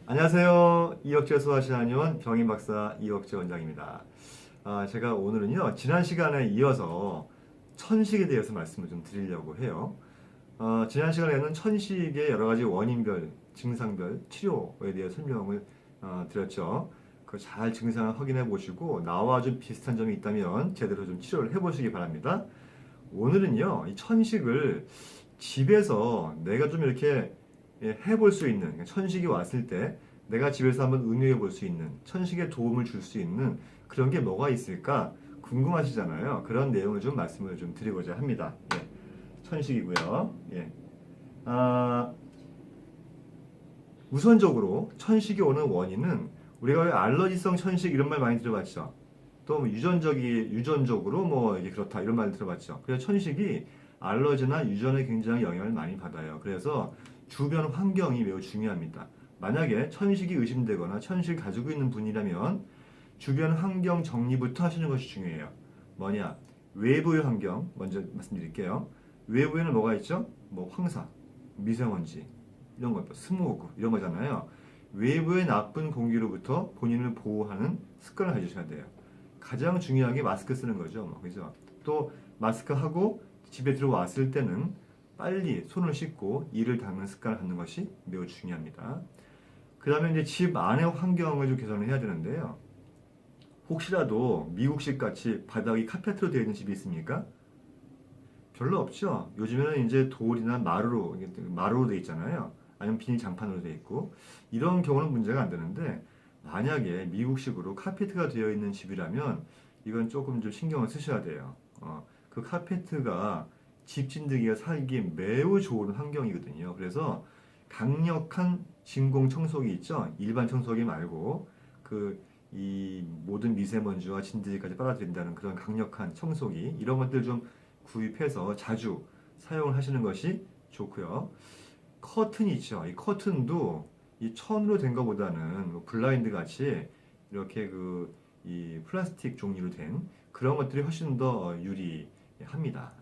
안녕하세요. 이혁재 소아시아의원 병임박사 이혁재 원장입니다. 제가 오늘은요, 지난 시간에 이어서 천식에 대해서 말씀을 좀 드리려고 해요. 지난 시간에는 천식의 여러 가지 원인별, 증상별, 치료에 대해 설명을 드렸죠. 그 잘 증상을 확인해 보시고 나와 좀 비슷한 점이 있다면 제대로 좀 치료를 해 보시기 바랍니다. 오늘은요, 이 천식을 집에서 내가 좀 이렇게 해볼 수 있는, 그러니까 천식이 왔을 때 내가 집에서 한번 응용해 볼 수 있는, 천식에 도움을 줄 수 있는 그런 게 뭐가 있을까 궁금하시잖아요. 그런 내용을 좀 말씀을 좀 드리고자 합니다. 예, 천식이고요. 예. 아, 우선적으로 천식이 오는 원인은 우리가 왜 알러지성 천식 이런 말 많이 들어봤죠. 또뭐 유전적으로 뭐 이게 그렇다 이런 말 들어봤죠. 그래서 천식이 알러지나 유전에 굉장히 영향을 많이 받아요. 그래서 주변 환경이 매우 중요합니다. 만약에 천식이 의심되거나 천식을 가지고 있는 분이라면 주변 환경 정리부터 하시는 것이 중요해요. 뭐냐? 외부의 환경 먼저 말씀드릴게요. 외부에는 뭐가 있죠? 뭐 황사, 미세먼지 이런 거, 스모그 이런 거잖아요. 외부의 나쁜 공기로부터 본인을 보호하는 습관을 가지셔야 돼요. 가장 중요한 게 마스크 쓰는 거죠. 뭐, 그죠? 또 마스크 하고 집에 들어왔을 때는 빨리 손을 씻고 이를 닦는 습관을 갖는 것이 매우 중요합니다. 그 다음에 이제 집 안의 환경을 좀 개선을 해야 되는데요. 혹시라도 미국식 같이 바닥이 카페트로 되어 있는 집이 있습니까? 별로 없죠. 요즘에는 이제 돌이나 마루로 되어 있잖아요. 아니면 비닐 장판으로 되어 있고 이런 경우는 문제가 안 되는데 만약에 미국식으로 카페트가 되어 있는 집이라면 이건 조금 좀 신경을 쓰셔야 돼요. 그 카페트가 집 진드기가 살기 매우 좋은 환경이거든요. 그래서 강력한 진공 청소기 있죠. 일반 청소기 말고 그 이 모든 미세먼지와 진드기까지 빨아들인다는 그런 강력한 청소기 이런 것들 좀 구입해서 자주 사용을 하시는 것이 좋고요. 커튼이 있죠. 이 커튼도 이 천으로 된 것보다는 뭐 블라인드 같이 이렇게 이 플라스틱 종류로 된 그런 것들이 훨씬 더 유리합니다.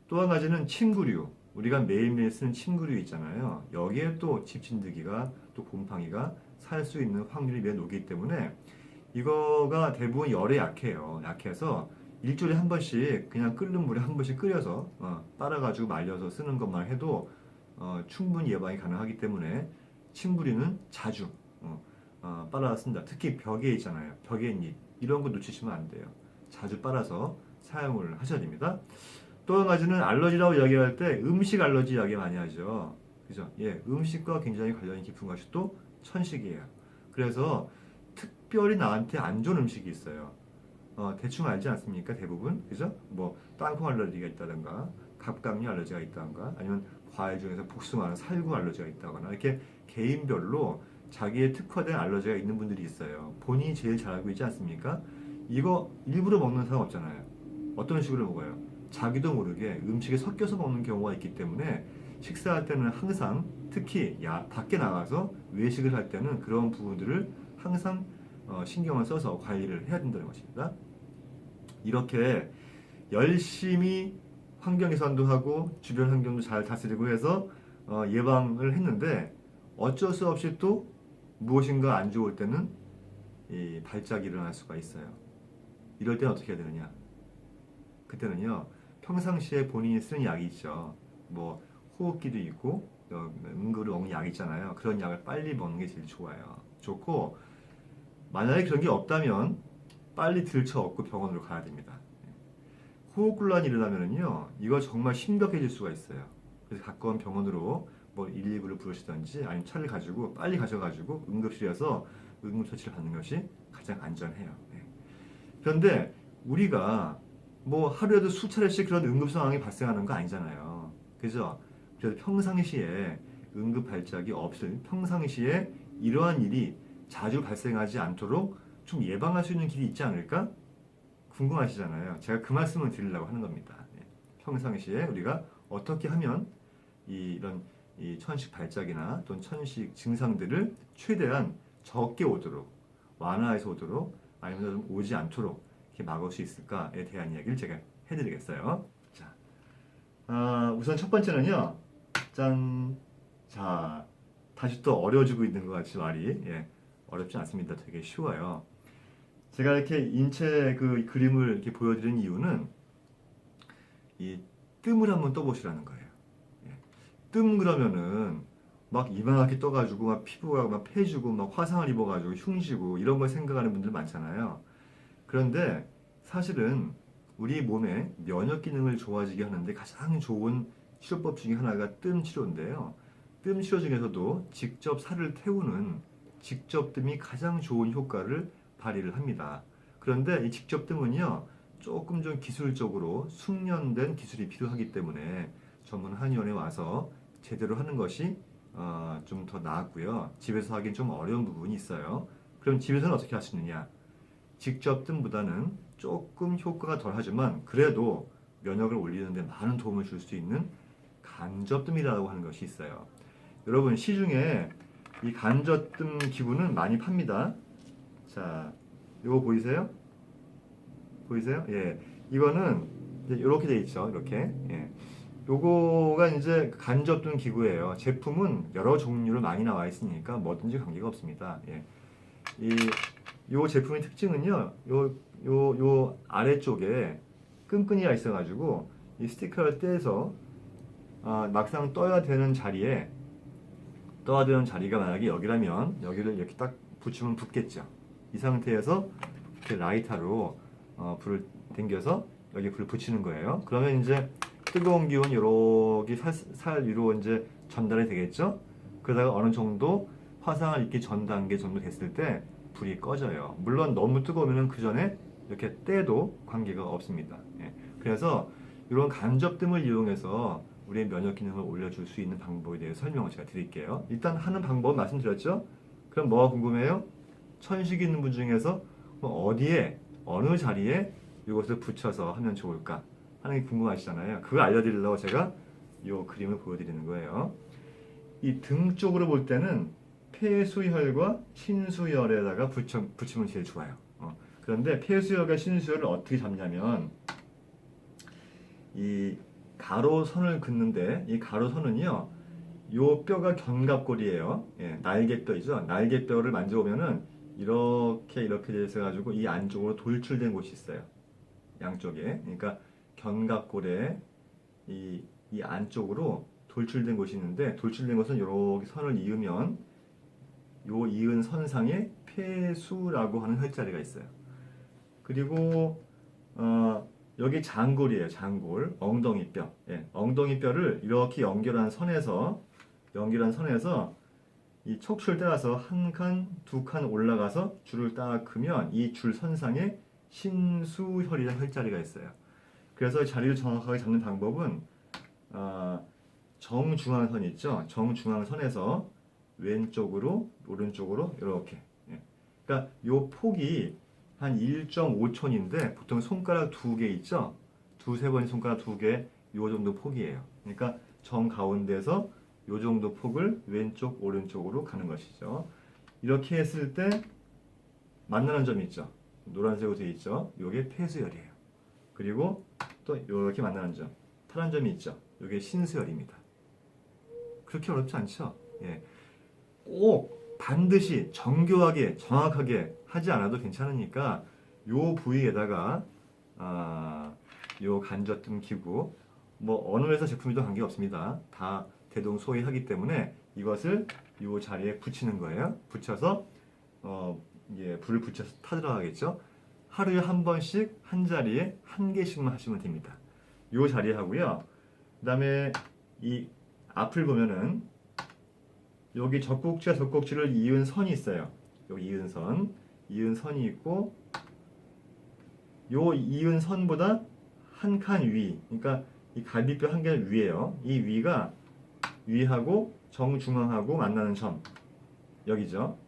또 한 가지는 침구류. 우리가 매일매일 쓰는 침구류 있잖아요. 여기에 또 집진드기가 또 곰팡이가 살 수 있는 확률이 매우 높기 때문에 이거가 대부분 열에 약해요. 약해서 일주일에 한 번씩 그냥 끓는 물에 한 번씩 끓여서 빨아가지고 말려서 쓰는 것만 해도 충분히 예방이 가능하기 때문에 침구류는 자주 빨아 쓴다. 특히 벽에 있잖아요. 벽에 잎 이런 거 놓치시면 안 돼요. 자주 빨아서 사용을 하셔야 됩니다. 또 한 가지는 알러지라고 이야기할 때 음식 알러지 이야기 많이 하죠. 그죠? 예, 음식과 굉장히 관련이 깊은 것이 또 천식이에요. 그래서 특별히 나한테 안 좋은 음식이 있어요. 대충 알지 않습니까? 대부분. 그죠? 뭐, 땅콩 알러지가 있다든가, 갑각류 알러지가 있다든가, 아니면 과일 중에서 복숭아나 살구 알러지가 있다거나, 이렇게 개인별로 자기의 특화된 알러지가 있는 분들이 있어요. 본인이 제일 잘 알고 있지 않습니까? 이거 일부러 먹는 사람 없잖아요. 어떤 식으로 먹어요? 자기도 모르게 음식에 섞여서 먹는 경우가 있기 때문에 식사할 때는 항상 특히 밖에 나가서 외식을 할 때는 그런 부분들을 항상 신경을 써서 관리를 해야 된다는 것입니다. 이렇게 열심히 환경 개선도 하고 주변 환경도 잘 다스리고 해서 예방을 했는데 어쩔 수 없이 또 무엇인가 안 좋을 때는 이 발작이 일어날 수가 있어요. 이럴 때는 어떻게 해야 되느냐? 그때는요, 평상시에 본인이 쓰는 약이 있죠. 뭐 호흡기도 있고 응급으로 먹는 약 있잖아요. 그런 약을 빨리 먹는 게 제일 좋아요. 좋고 만약에 그런 게 없다면 빨리 들쳐 업고 병원으로 가야 됩니다. 호흡곤란이 일어나면은요, 이거 정말 심각해질 수가 있어요. 그래서 가까운 병원으로 뭐 119를 부르시든지 아니면 차를 가지고 빨리 가셔가지고 응급실에서 응급처치를 받는 것이 가장 안전해요. 네. 그런데 우리가 뭐 하루에도 수차례씩 그런 응급 상황이 발생하는 거 아니잖아요. 그죠? 그래서 평상시에 응급 발작이 없을 평상시에 이러한 일이 자주 발생하지 않도록 좀 예방할 수 있는 길이 있지 않을까? 궁금하시잖아요. 제가 그 말씀을 드리려고 하는 겁니다. 예. 평상시에 우리가 어떻게 하면 이런 이 천식 발작이나 또는 천식 증상들을 최대한 적게 오도록 완화해서 오도록 아니면 좀 오지 않도록 이렇게 막을 수 있을까에 대한 이야기를 제가 해드리겠어요. 자, 우선 첫 번째는요. 짠. 자, 다시 또 어려워지고 있는 것 같이 말이 어렵지 않습니다. 되게 쉬워요. 제가 이렇게 인체 그 그림을 이렇게 보여드리는 이유는 이 뜸을 한번 떠보시라는 거예요. 예. 뜸 그러면은 막 이만하게 떠가지고 막 피부가 막 패지고 막 화상을 입어가지고 흉지고 이런 걸 생각하는 분들 많잖아요. 그런데 사실은 우리 몸의 면역 기능을 좋아지게 하는데 가장 좋은 치료법 중에 하나가 뜸 치료인데요. 뜸 치료 중에서도 직접 살을 태우는 직접 뜸이 가장 좋은 효과를 발휘를 합니다. 그런데 이 직접 뜸은요, 조금 좀 기술적으로 숙련된 기술이 필요하기 때문에 전문 한의원에 와서 제대로 하는 것이 좀 더 나았고요. 집에서 하긴 좀 어려운 부분이 있어요. 그럼 집에서는 어떻게 할 수 있느냐? 직접 뜸보다는 조금 효과가 덜하지만 그래도 면역을 올리는 데 많은 도움을 줄 수 있는 간접뜸이라고 하는 것이 있어요. 여러분 시중에 이 간접뜸 기구는 많이 팝니다. 자, 이거 보이세요? 보이세요? 예. 이거는 이렇게 돼 있죠. 이렇게. 예. 요거가 이제 간접등 기구예요. 제품은 여러 종류로 많이 나와 있으니까 뭐든지 관계가 없습니다. 예. 요 제품의 특징은요. 요 아래쪽에 끈끈이가 있어가지고 이 스티커를 떼서 막상 떠야 되는 자리가 만약에 여기라면 여기를 이렇게 딱 붙이면 붙겠죠. 이 상태에서 이렇게 라이터로 불을 당겨서 여기 불을 붙이는 거예요. 그러면 이제 뜨거운 기운 이렇게 살 위로 이제 전달이 되겠죠. 그러다가 어느 정도 화상을 입기 전 단계 정도 됐을 때 불이 꺼져요. 물론 너무 뜨거우면 그 전에 이렇게 떼도 관계가 없습니다. 예. 그래서 이런 간접등을 이용해서 우리의 면역 기능을 올려줄 수 있는 방법에 대해 설명을 제가 드릴게요. 일단 하는 방법 말씀드렸죠? 그럼 뭐가 궁금해요? 천식이 있는 분 중에서 어디에, 어느 자리에 이것을 붙여서 하면 좋을까 하는 게 궁금하시잖아요. 그거 알려드리려고 제가 이 그림을 보여드리는 거예요. 이 등 쪽으로 볼 때는 폐수혈과 신수혈에다가 붙이면 제일 좋아요. 그런데 폐수혈과 신수혈을 어떻게 잡냐면 이 가로선을 긋는데 이 가로선은요, 요 뼈가 견갑골이에요. 예, 날개뼈이죠. 날개뼈를 만져보면은 이렇게 돼서 가지고 이 안쪽으로 돌출된 곳이 있어요. 양쪽에. 그러니까 견갑골에 이 안쪽으로 돌출된 곳이 있는데 돌출된 것은 이렇게 선을 이으면 요 이은 선상에 폐수라고 하는 혈자리가 있어요. 그리고 여기 장골이에요. 장골, 엉덩이뼈. 예, 엉덩이뼈를 이렇게 연결한 선에서 이 척추를 따라서 한 칸, 두 칸 올라가서 줄을 딱 그면 이 줄 선상에 신수혈이라는 혈자리가 있어요. 그래서 자리를 정확하게 잡는 방법은 정중앙선 있죠. 정중앙선에서 왼쪽으로 오른쪽으로 이렇게. 예. 그러니까 요 폭이 한 1.5촌인데 보통 손가락 두 개 있죠? 두세 번의 손가락 두 개, 요 정도 폭이에요. 그러니까 정 가운데서 요 정도 폭을 왼쪽, 오른쪽으로 가는 것이죠. 이렇게 했을 때 만나는 점이 있죠. 노란색으로 되어 있죠. 요게 폐수혈이에요. 그리고 또 이렇게 만나는 점, 파란 점이 있죠. 요게 신수혈입니다. 그렇게 어렵지 않죠? 예. 꼭 반드시 정교하게 정확하게 하지 않아도 괜찮으니까 요 부위에다가 요 간접등 기구 뭐 어느 회사 제품이든 관계없습니다. 다 대동소이하기 때문에 이것을 요 자리에 붙이는 거예요. 붙여서 불을 붙여서 타들어가겠죠. 하루에 한 번씩 한 자리에 한 개씩만 하시면 됩니다. 요 자리에 하고요. 그다음에 이 앞을 보면은 여기 젖꼭지를 이은 선이 있어요. 여기 이은 선이 있고 요 이은 선보다 한 칸 위, 그러니까 이 갈비뼈 한 개 위에요. 이 위가 위하고 정중앙하고 만나는 점 여기죠.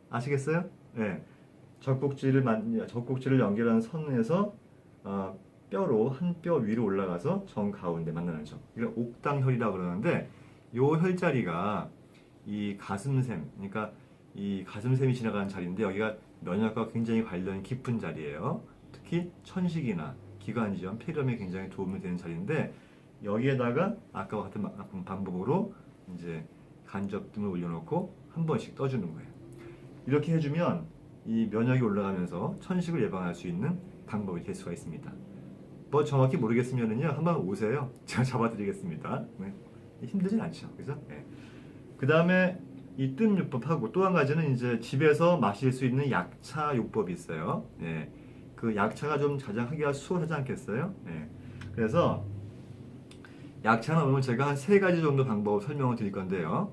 아시겠어요? 네. 젖꼭지를 연결하는 선에서 뼈로 한 뼈 위로 올라가서 정 가운데 만나는 점. 이걸 옥당혈이라고 그러는데 요 혈자리가 이 가슴샘, 그러니까 이 가슴샘이 지나가는 자리인데 여기가 면역과 굉장히 관련이 깊은 자리예요. 특히 천식이나 기관지염, 폐렴에 굉장히 도움이 되는 자리인데 여기에다가 아까와 같은 방법으로 이제 간접등을 올려놓고 한 번씩 떠주는 거예요. 이렇게 해주면 이 면역이 올라가면서 천식을 예방할 수 있는 방법이 될 수가 있습니다. 뭐 정확히 모르겠으면은요 한번 오세요. 제가 잡아드리겠습니다. 네. 힘들진 않죠, 그죠? 네. 그 다음에 이 뜸요법하고 또 한 가지는 이제 집에서 마실 수 있는 약차 요법이 있어요. 네. 그 약차가 좀 자장하기가 수월하지 않겠어요? 네. 그래서 약차는 오늘 제가 한 3가지 정도 방법을 설명을 드릴 건데요.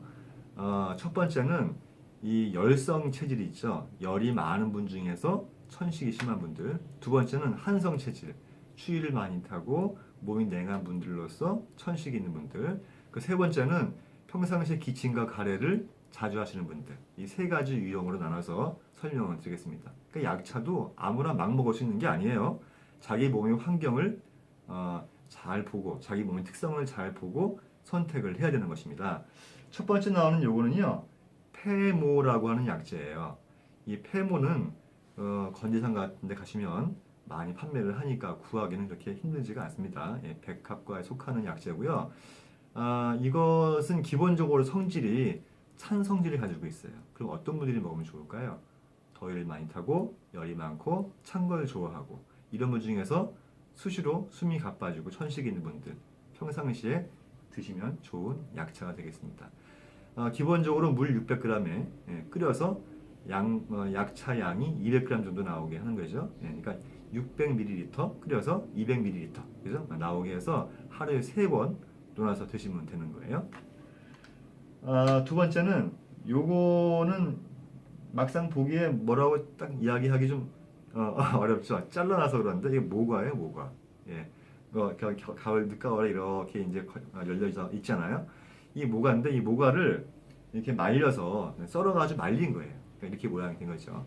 첫 번째는 이 열성 체질이 있죠. 열이 많은 분 중에서 천식이 심한 분들. 두 번째는 한성 체질, 추위를 많이 타고 몸이 냉한 분들로서 천식이 있는 분들. 그 세 번째는 평상시에 기침과 가래를 자주 하시는 분들. 이 3가지 유형으로 나눠서 설명을 드리겠습니다. 그러니까 약차도 아무나 막 먹을 수 있는 게 아니에요. 자기 몸의 환경을 잘 보고 자기 몸의 특성을 잘 보고 선택을 해야 되는 것입니다. 첫 번째 나오는 요거는요. 페모라고 하는 약재예요. 이 페모는 건지상 같은 데 가시면 많이 판매를 하니까 구하기는 그렇게 힘들지가 않습니다. 예, 백합과에 속하는 약재고요. 이것은 기본적으로 성질이 찬 성질을 가지고 있어요. 그럼 어떤 분들이 먹으면 좋을까요? 더위를 많이 타고 열이 많고 찬 걸 좋아하고 이런 분 중에서 수시로 숨이 가빠지고 천식이 있는 분들 평상시에 드시면 좋은 약차가 되겠습니다. 기본적으로 물 600g에 끓여서 약차 양이 200g 정도 나오게 하는 거죠. 그러니까 600ml 끓여서 200ml 그죠? 나오게 해서 하루에 3번 놀아서 드시면 되는 거예요. 두 번째는 요거는 막상 보기에 뭐라고 딱 이야기하기 좀 어렵죠. 잘라놔서 그런데 이게 모과예요, 모과. 예. 가을 늦가을에 이렇게 이제 열려 있잖아요. 이 모과인데 이 모과를 이렇게 말려서 썰어가지고 말린 거예요. 그러니까 이렇게 모양이 된 거죠.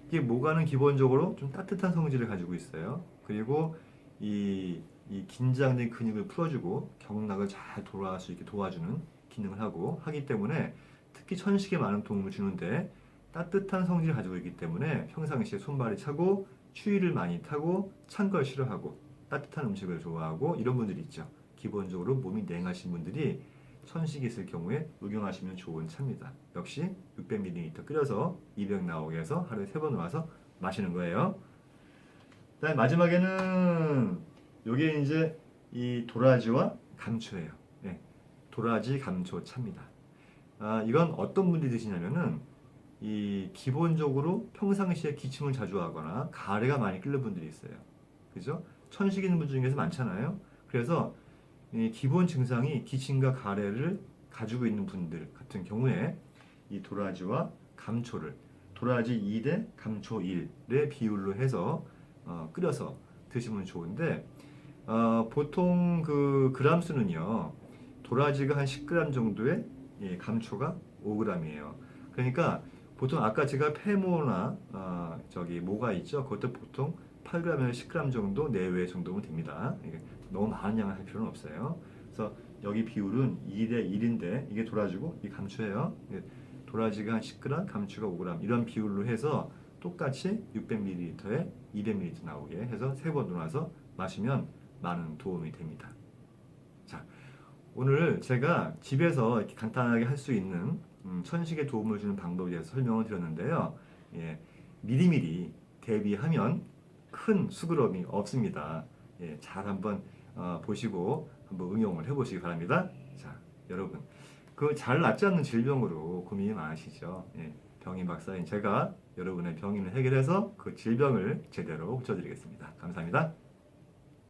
이게 모과는 기본적으로 좀 따뜻한 성질을 가지고 있어요. 그리고 이 긴장된 근육을 풀어주고 경락을 잘 돌아갈 수 있게 도와주는 기능을 하고 하기 때문에 특히 천식에 많은 도움을 주는데 따뜻한 성질을 가지고 있기 때문에 평상시에 손발이 차고 추위를 많이 타고 찬 걸 싫어하고 따뜻한 음식을 좋아하고 이런 분들이 있죠. 기본적으로 몸이 냉하신 분들이 천식이 있을 경우에 응용하시면 좋은 차입니다. 역시 600ml 끓여서 200 나오게 해서 하루에 3번 와서 마시는 거예요. 그다음에 마지막에는 요게 이제 이 도라지와 감초예요. 네, 도라지 감초 차입니다. 이건 어떤 분들이 드시냐면은 이 기본적으로 평상시에 기침을 자주 하거나 가래가 많이 끓는 분들이 있어요. 그죠? 천식 있는 분 중에서 많잖아요. 그래서 이 기본 증상이 기침과 가래를 가지고 있는 분들 같은 경우에 이 도라지와 감초를 도라지 2대 감초 1의 비율로 해서 끓여서 드시면 좋은데 보통 그 그람 수는요 도라지가 한 10g 정도에 감초가 5g이에요. 그러니까 보통 아까 제가 페모나 모가 있죠. 그것도 보통 8g에서 10g 정도 내외 정도면 됩니다. 너무 많은 양을 할 필요는 없어요. 그래서 여기 비율은 2대 1인데 이게 도라지고 이 감초예요. 도라지가 한 10g, 감초가 5g 이런 비율로 해서 똑같이 600ml에 200ml 나오게 해서 3번 놀아서 마시면 많은 도움이 됩니다. 자, 오늘 제가 집에서 이렇게 간단하게 할 수 있는 천식에 도움을 주는 방법에 대해서 설명을 드렸는데요. 예, 미리미리 대비하면 큰 수그러움이 없습니다. 예, 잘 한번 보시고 한번 응용을 해보시기 바랍니다. 자, 여러분, 그 잘 낫지 않는 질병으로 고민이 많으시죠? 예, 병인 박사인 제가 여러분의 병인을 해결해서 그 질병을 제대로 고쳐드리겠습니다. 감사합니다.